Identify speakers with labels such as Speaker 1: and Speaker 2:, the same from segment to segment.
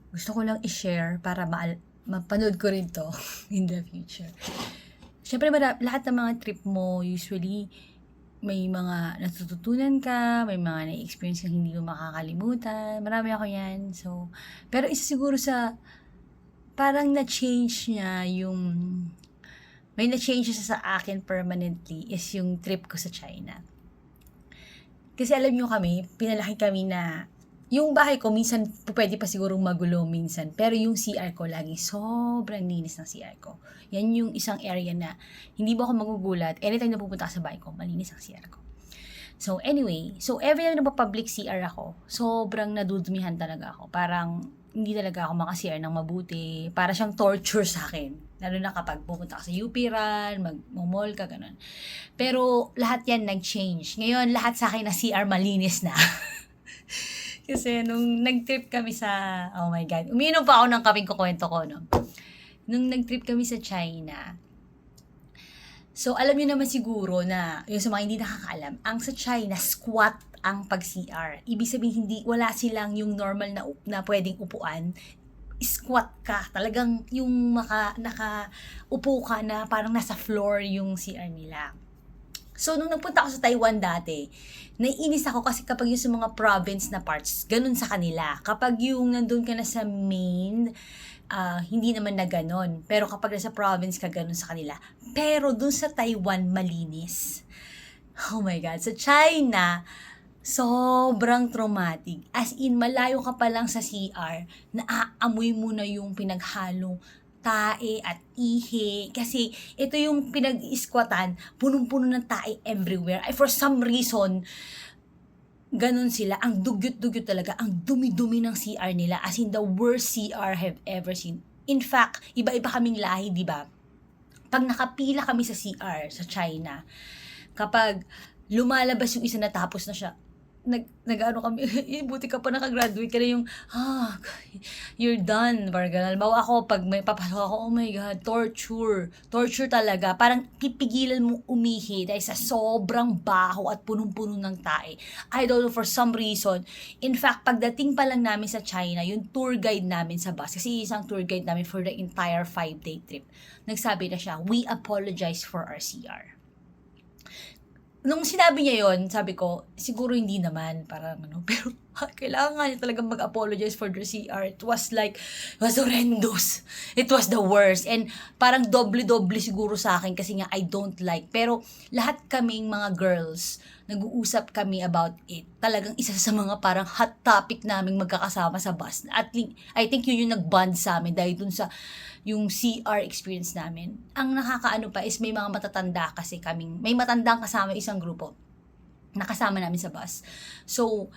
Speaker 1: gusto ko lang i-share para mapanood ko rin 'to in the future. Siyempre lahat ng mga trip mo usually may mga natututunan ka, may mga na-experience kang hindi mo makakalimutan, marami ako 'yan. So, pero isa siguro sa parang na-change niya yung may na-change siya sa akin permanently is yung trip ko sa China. Kasi alam niyo kami, pinalaki kami na yung bahay ko minsan pupuwede pa sigurong magulo minsan, pero yung CR ko laging sobrang linis ng CR ko. Yan yung isang area na hindi mo ako magugulat anytime na pupunta ka sa bahay ko, malinis ang CR ko. So anyway, so every time na nagpa-public CR ako, sobrang nadudumihan talaga ako. Parang hindi talaga ako maka-CR ng mabuti. Para siyang torture sa akin. Lalo na kapag pupunta ka sa UP Run, mag-mall ka, ganun. Pero lahat yan nag-change. Ngayon, lahat sa akin na CR malinis na. Kasi nung nag-trip kami sa, oh my God, umiinom pa ako ng kapeng kukwento ko, no? Nung nag-trip kami sa China, so alam niyo naman siguro na, yung sa mga hindi nakakaalam, ang sa China, squat ang pag-CR. Ibig sabihin, wala silang yung normal na pwedeng upuan, squat ka. Talagang yung nakaupo ka na parang nasa floor yung CR nila. So, nung nagpunta ako sa Taiwan dati, naiinis ako kasi kapag yung sa mga province na parts, ganun sa kanila. Kapag yung nandun ka na sa main, hindi naman na ganun. Pero kapag nasa province ka, ganun sa kanila. Pero dun sa Taiwan, malinis. Oh my God. Sa China, sobrang traumatic. As in, malayo ka pa lang sa CR, naaamoy mo na yung pinaghalong tae at ihi. Kasi ito yung pinag-iskwatan, punong-puno ng tae everywhere. Ay, for some reason, ganun sila. Ang dugyot-dugyot talaga. Ang dumi-dumi ng CR nila. As in, the worst CR have ever seen. In fact, iba-iba kaming lahi, di ba? Pag nakapila kami sa CR sa China, kapag lumalabas yung isa natapos na siya, nag-ano kami, buti ka pa nakagraduate ka na yung, you're done, parang ganun. Halimbawa ako, pag may papasok ako, oh my God, torture talaga, parang pipigilan mong umihi dahil sa sobrang baho at punong-puno ng tae. I don't know, for some reason, in fact, pagdating pa lang namin sa China, yung tour guide namin sa bus, kasi isang tour guide namin for the entire 5-day trip, nagsabi na siya, we apologize for our CR. Nung sinabi niya yon, sabi ko, siguro hindi naman, parang ano, pero kailangan nga niya talagang mag-apologize for the CR. It was horrendous. It was the worst. And parang doble-doble siguro sa akin kasi nga I don't like. Pero lahat kaming mga girls, nag-uusap kami about it. Talagang isa sa mga parang hot topic naming magkakasama sa bus. At I think yun yung nag-bond sa amin dahil dun sa yung CR experience namin. Ang nakakaano pa is may mga matatanda kasi may matandang kasama isang grupo nakasama namin sa bus. So,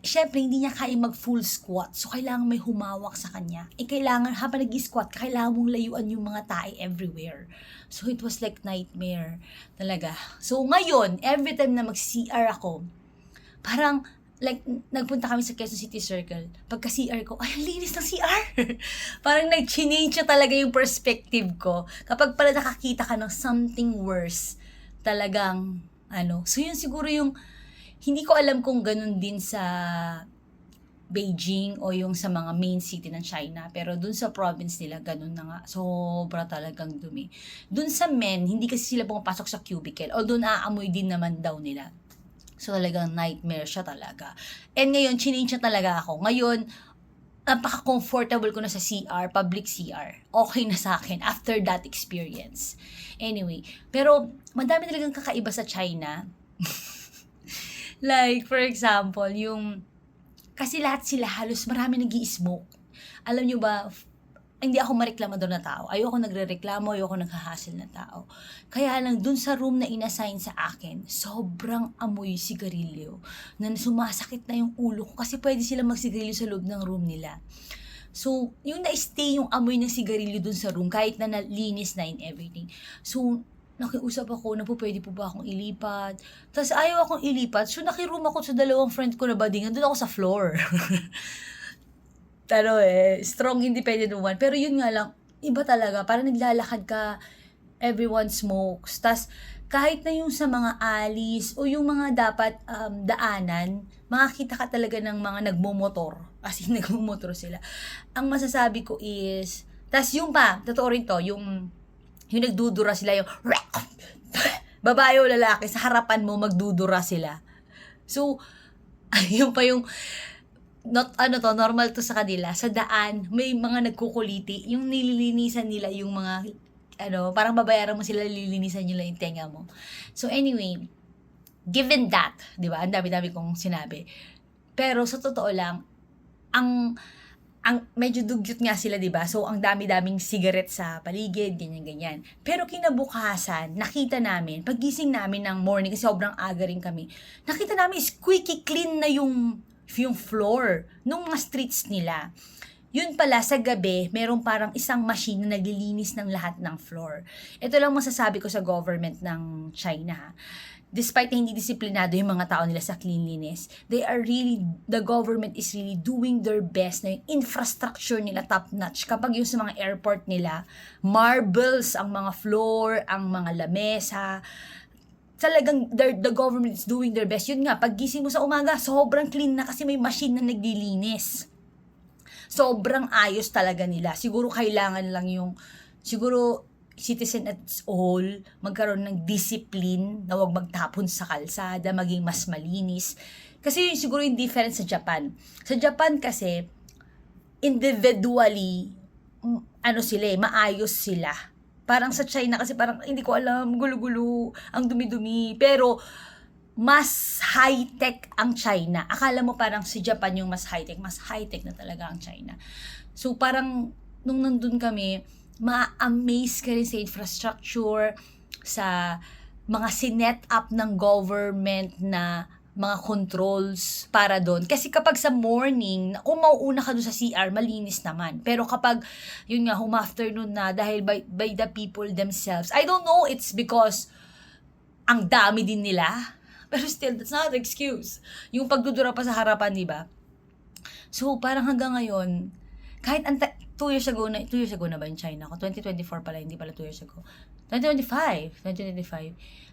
Speaker 1: syempre, hindi niya kaya mag-full squat. So, kailangan may humawak sa kanya. Kailangan, habang nag-squat, kailangan mong layuan yung mga tae everywhere. So, it was like nightmare. Talaga. So, ngayon, every time na mag-CR ako, parang, nagpunta kami sa Quezon City Circle. Pagka CR ko, ay, ang linis ng CR! Parang nag-change siya talaga yung perspective ko. Kapag pala nakakita ka ng something worse, talagang, so yun siguro yung, hindi ko alam kung ganun din sa Beijing o yung sa mga main city ng China. Pero dun sa province nila, ganun na nga. Sobra talagang dumi. Dun sa men, hindi kasi sila pumapasok sa cubicle. Although naaamoy din naman daw nila. So talagang nightmare siya talaga. And ngayon, change na talaga ako. Ngayon, napaka-comfortable ko na sa CR, public CR. Okay na sa akin after that experience. Anyway, pero madami talagang kakaiba sa China. Like, for example, kasi lahat sila halos marami nag-i-smoke. Alam nyo ba, hindi ako mareklamador na tao. Ayoko nagre-reklamo, ayoko naghahassle na tao. Kaya lang, dun sa room na inassign sa akin, sobrang amoy sigarilyo. Na sumasakit na yung ulo ko kasi pwede sila magsigarilyo sa loob ng room nila. So, yung na-stay yung amoy ng sigarilyo dun sa room, kahit na nalinis na in everything. So, nakiusap ako na pwede po ba akong ilipat. Tapos ayaw akong ilipat. So, nakiroom ako sa dalawang friend ko na badingan. Doon ako sa floor. Strong independent woman. Pero yun nga lang, iba talaga. Parang naglalakad ka, everyone smokes. Tapos, kahit na yung sa mga alis o yung mga dapat daanan, makakita ka talaga ng mga nagmumotor. As in, nagmumotor sila. Ang masasabi ko is, tas yung pa, totoo rin to, yung nagdudura sila, yung babae o lalaki, sa harapan mo magdudura sila. So, yun pa yung normal to sa kanila. Sa daan, may mga nagkukuliti, yung nililinisan nila yung mga parang babayaran mo sila, lilinisan nila yung tenga mo. So anyway, given that, di ba, ang dami-dami kong sinabi. Pero sa totoo lang, ang medyo dugyot nga sila, di ba? So ang dami-daming cigarette sa paligid, ganyan-ganyan. Pero kinabukasan, nakita namin, paggising namin ng morning, kasi sobrang aga rin kami, nakita namin squeaky clean na yung floor nung mga streets nila. Yun pala, sa gabi, meron parang isang machine na naglilinis ng lahat ng floor. Ito lang masasabi ko sa government ng China. Despite na hindi disiplinado yung mga tao nila sa cleanliness, the government is really doing their best na yung infrastructure nila top-notch. Kapag yung sa mga airport nila, marbles ang mga floor, ang mga lamesa, talagang the government is doing their best. Yun nga, pag gising mo sa umaga, sobrang clean na kasi may machine na naglilinis. Sobrang ayos talaga nila. Siguro kailangan lang siguro citizen at all, magkaroon ng discipline na huwag magtapon sa kalsada, maging mas malinis. Kasi siguro yung difference sa Japan. Sa Japan kasi, individually, maayos sila. Parang sa China kasi parang, hindi ko alam, gulo-gulo, ang dumi-dumi. Pero, mas high-tech ang China. Akala mo parang si Japan yung mas high-tech na talaga ang China. So parang nung nandun kami, ma-amaze ka rin sa infrastructure, sa mga sinet up ng government na mga controls para doon. Kasi kapag sa morning, kung mauuna ka doon sa CR, malinis naman. Pero kapag, yun nga, afternoon na, dahil by the people themselves, I don't know, it's because ang dami din nila. Pero still, that's not an excuse. Yung pagdudura pa sa harapan, di ba? So, parang hanggang ngayon, kahit 2 years ago na ba in China ko? 2024 pala, hindi pala 2 years ago. 2025.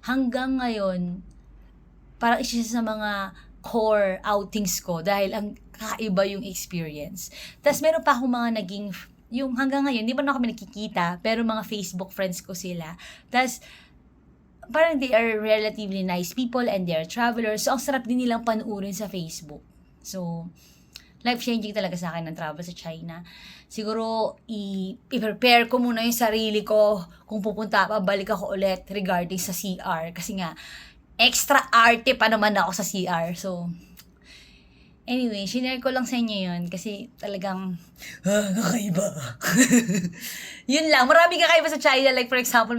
Speaker 1: Hanggang ngayon, parang isa sa mga core outings ko dahil ang kaiba yung experience. Tapos meron pa akong mga naging, yung hanggang ngayon, hindi pa na kami nakikita, pero mga Facebook friends ko sila. Tapos, parang they are relatively nice people and they are travelers. So, ang sarap din nilang panuorin sa Facebook. So, life-changing talaga sa akin ng travel sa China. Siguro, i-prepare ko muna yung sarili ko kung pupunta, pabalik ako ulit regarding sa CR. Kasi nga, extra arte pa naman ako sa CR. So, anyway, shinare ko lang sa inyo yun kasi talagang, kakaiba. Yun lang, marami kakaiba sa China. Like, for example,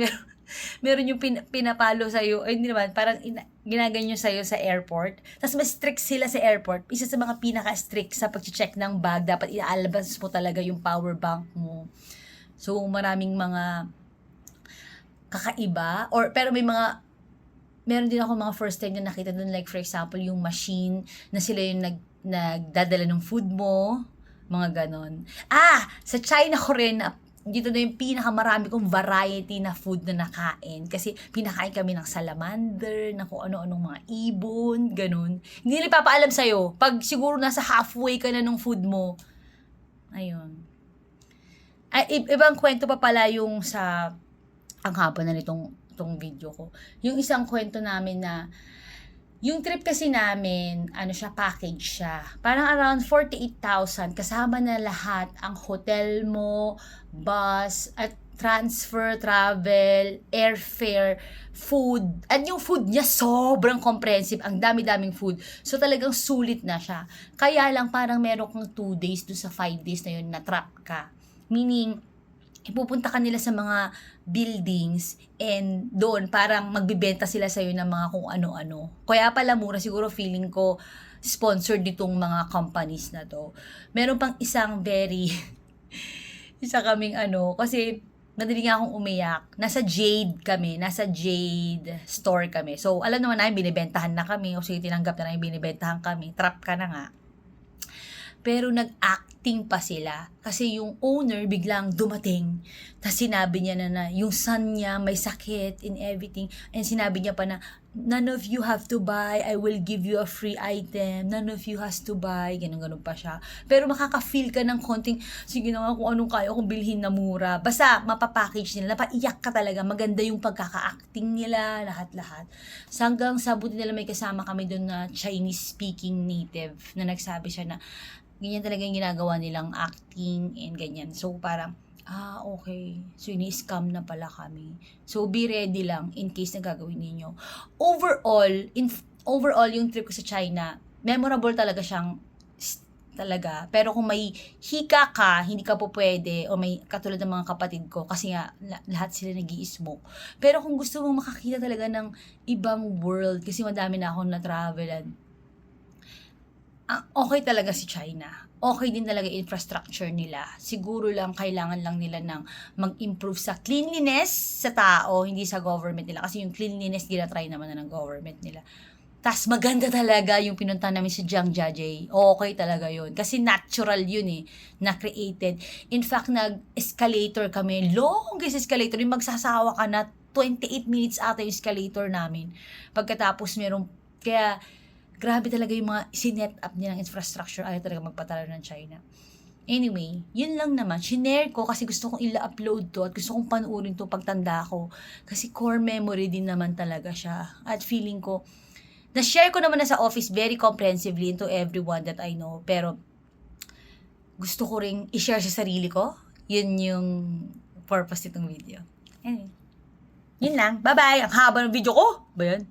Speaker 1: meron yung pinapalo sa'yo, ay hindi naman, parang ginaganyo sa'yo sa airport. Tapos mas strict sila sa airport. Isa sa mga pinaka-strict sa pag-check ng bag, dapat iaalabas mo talaga yung power bank mo. So, maraming mga kakaiba. Pero meron din ako mga first time na nakita doon, like for example, yung machine na sila yung nagdadala ng food mo, mga ganon. Sa China ko rin, dito na yung pinakamarami kong variety na food na nakain. Kasi pinakain kami ng salamander, na kung ano-anong mga ibon, ganun. Hindi nila ipapaalam sa'yo. Pag siguro nasa halfway ka na ng food mo, ayun. Ibang kwento pa pala yung ang haba na nitong video ko. Yung isang kwento namin na, yung trip kasi namin, package siya. Parang around 48,000, kasama na lahat, ang hotel mo, bus, at transfer, travel, airfare, food. At yung food niya sobrang comprehensive, ang dami-daming food. So talagang sulit na siya. Kaya lang parang meron kang 2 days do sa 5 days na yun na trap ka. Meaning, ipupunta ka nila sa mga buildings and doon parang magbibenta sila sa'yo ng mga kung ano-ano. Kaya pala mura, siguro feeling ko sponsored nitong mga companies na to. Meron pang isang isa kaming kasi madali nga akong umiyak. Nasa Jade store kami. So, alam naman namin, binibentahan na kami. O sige, tinanggap na namin, binibentahan kami. Trap ka na nga. pero nag-acting pa sila. Kasi yung owner biglang dumating, tapos sinabi niya na yung son niya may sakit and everything, and sinabi niya pa na, none of you have to buy, I will give you a free item, none of you has to buy, ganun pa siya. Pero makaka-feel ka ng konting, sige na nga kung anong kaya kong bilhin na mura. Basta mapapackage nila, napaiyak ka talaga, maganda yung pagkaka-acting nila, lahat-lahat. So, hanggang sa buti nila may kasama kami doon na Chinese-speaking native, na nagsabi siya na, ganyan talaga yung ginagawa nilang acting and ganyan. So, parang, okay. So, ini-scam na pala kami. So, be ready lang in case na gagawin ninyo. Overall, yung trip ko sa China, memorable talaga siyang talaga. Pero kung may hika ka, hindi ka po pwede, o may katulad ng mga kapatid ko, kasi nga, lahat sila nag-i-smoke. Pero kung gusto mong makakita talaga ng ibang world, kasi madami na akong na-travelan, okay talaga si China. Okay din talaga infrastructure nila. Siguro lang, kailangan lang nila ng mag-improve sa cleanliness sa tao, hindi sa government nila. Kasi yung cleanliness, ginatry naman na ng government nila. Tas maganda talaga yung pinunta namin sa Zhangjiajie. Okay talaga yun. Kasi natural yun na-created. In fact, nag-escalator kami. Longest escalator. Yung magsasawa ka na 28 minutes ata yung escalator namin. Pagkatapos kaya grabe talaga yung mga sinet up nilang infrastructure. Ayaw talaga magpatalo ng China. Anyway, yun lang naman. Shinare ko kasi gusto kong ila-upload to at gusto kong panuorin to pagtanda ko. Kasi core memory din naman talaga siya. At feeling ko, na-share ko naman na sa office very comprehensively into everyone that I know. Pero, gusto ko ring i-share sa sarili ko. Yun yung purpose nitong video. Anyway, yun lang. Bye-bye! Ang haba ng video ko! Ba yan?